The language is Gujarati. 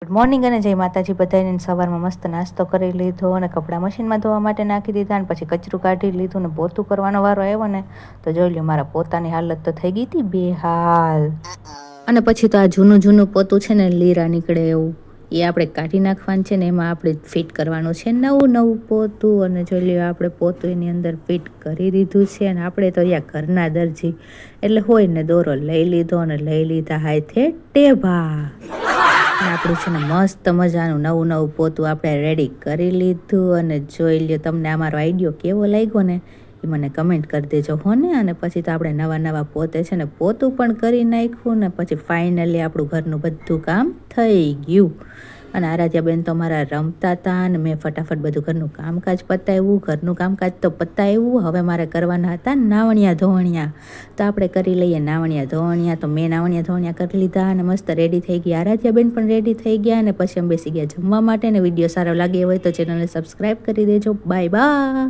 ગુડ મોર્નિંગ અને જય માતાજી બધાને. સવારમાં મસ્ત નાસ્તો કરી લીધો અને કપડાં મશીનમાં ધોવા માટે નાખી દીધા અને પછી કચરું કાઢી લીધું ને પોતું કરવાનો વારો આવ્યો ને તો જોઈ લ્યો મારા પોતાની હાલત તો થઈ ગઈ હતી બેહાલ. અને પછી તો આ જૂનું પોતું છે ને લીરા નીકળે એવું એ આપણે કાઢી નાખવાનું છે ને એમાં આપણે ફિટ કરવાનું છે નવું પોતું. અને જોઈ લ્યો આપણે પોતું એની અંદર ફિટ કરી દીધું છે અને આપણે તો અહીંયા ઘરના દરજી એટલે હોય ને દોરો લઈ લીધો અને લઈ લીધા હાથે ટેભા. આપણું છે ને મસ્ત મજાનું નવું પોતું આપણે રેડી કરી લીધું. અને જોઈ લ્યો તમને અમારો આઈડિયો કેવો લાગ્યો ને એ મને કમેન્ટ કરી દેજો હો ને. અને પછી તો આપણે નવા પોતે છે ને પોતું પણ કરી નાખ્યું ને પછી ફાઇનલી આપણું ઘરનું બધું કામ થઈ ગયું. અને આરાધ્યાબેન તો મારા રમતા હતા અને મેં ફટાફટ બધું ઘરનું કામકાજ પતાવ્યું. ઘરનું કામકાજ તો પતાવ્યું, હવે મારે કરવાના હતા નાવણિયા ધોવણિયા. તો આપણે કરી લઈએ નાવણિયા ધોવણિયા. તો મેં નાવણિયા ધોવણિયા કરી લીધા અને મસ્ત રેડી થઈ ગયા. આરાધ્યાબેન પણ રેડી થઈ ગયા અને પછી અમે બેસી ગયા જમવા માટે. ને વિડીયો સારો લાગે હોય તો ચેનલને સબસ્ક્રાઈબ કરી દેજો. Bye bye.